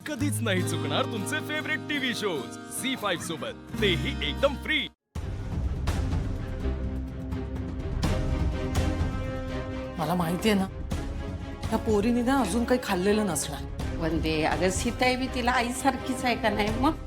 कधीच नाही चुकणार तुमचे फेवरेट टीव्ही शोज झी5 सोबत, तेही एकदम फ्री। मला माहितीये ना, त्या पोरीने ना अजून काही खाल्लेलं नसणार। वंदे, अगं सीताई बी तिला आईसारखीच आहे का नाही मग?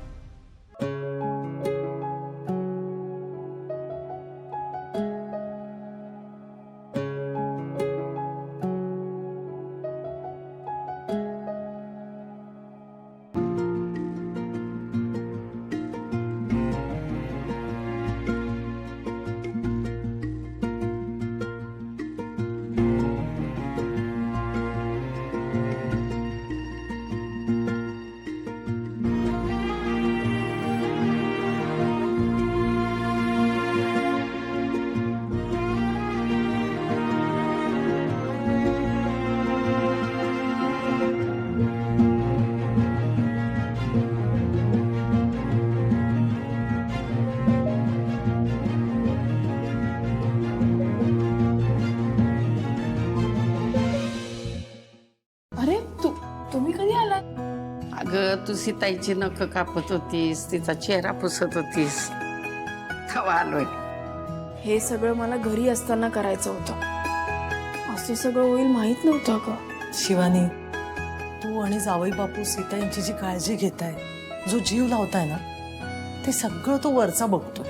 तुम्ही कधी आलात? अगं तू सीताईची नख कापत होतीस, तिचा चेहरा पुसत होतीस, तेव्हा आलोय। हे सगळं मला घरी असताना करायचं होतं, असं सगळं होईल माहित नव्हतं का? शिवानी, तू आणि जावई बापू सीता यांची जी काळजी घेताय, जो जीव लावताय ना, ते सगळं तो वरचा बघतो।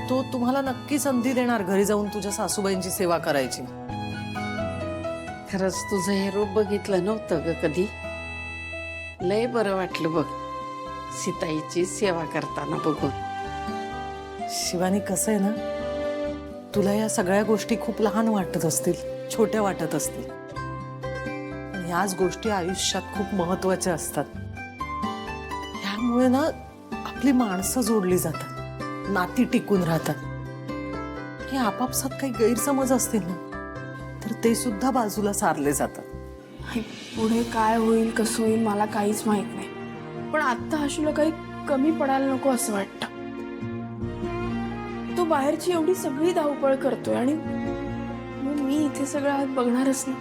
तो तुम्हाला नक्की संधी देणार घरी जाऊन तुझ्या सासूबाईंची सेवा करायची। खरंच तुझं हे रूप बघितलं नव्हतं ग कधी, लय बरं वाटलं बघ सीताईची सेवा करताना बघून। शिवानी, कसं आहे ना, तुला या सगळ्या गोष्टी खूप लहान वाटत असतील, छोट्या वाटत असतील, पण याच गोष्टी आयुष्यात खूप महत्वाच्या असतात। त्यामुळे ना आपली माणसं जोडली जातात, नाती टिकून राहतात। हे आपापसात काही गैरसमज असतील ना, तर ते सुद्धा बाजूला सारले जातात। पुढे काय होईल कसं होईल मला काहीच माहित नाही, पण आता आशूला काही कमी पडायला नको असं वाटतं। तो बाहेरची एवढी सगळी धावपळ करतोय आणि मग मी इथे सगळं आज बघणारच ना।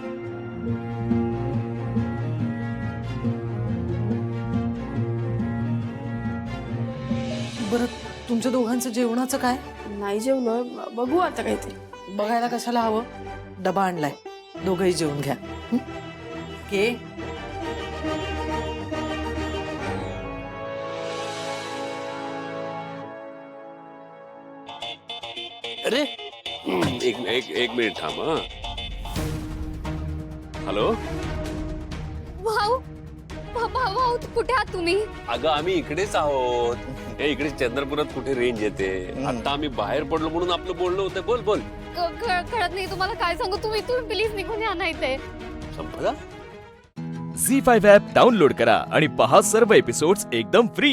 बरं, तुमच्या दोघांचं जेवणाचं काय? नाही जेवलोय, बघू आता काहीतरी। बघायला कशाला हवं? डबा आणलाय, दोघंही जेवून घ्या। के अरे एक मिनिट थांब। हॅलो भाऊ, भाऊ कुठे आहात तुम्ही? अगं आम्ही इकडेच आहोत। हे इकडे चंद्रपुरात कुठे रेंज येते? आता आम्ही बाहेर पडलो म्हणून आपलं बोलणं होतं। बोल बोल। कळत नाही तुम्हाला काय सांगू, तुम्ही प्लीज निघून या ना इथे। संपला? झी5 ॲप डाउनलोड करा आणि पहा सर्व एपिसोड्स एकदम फ्री।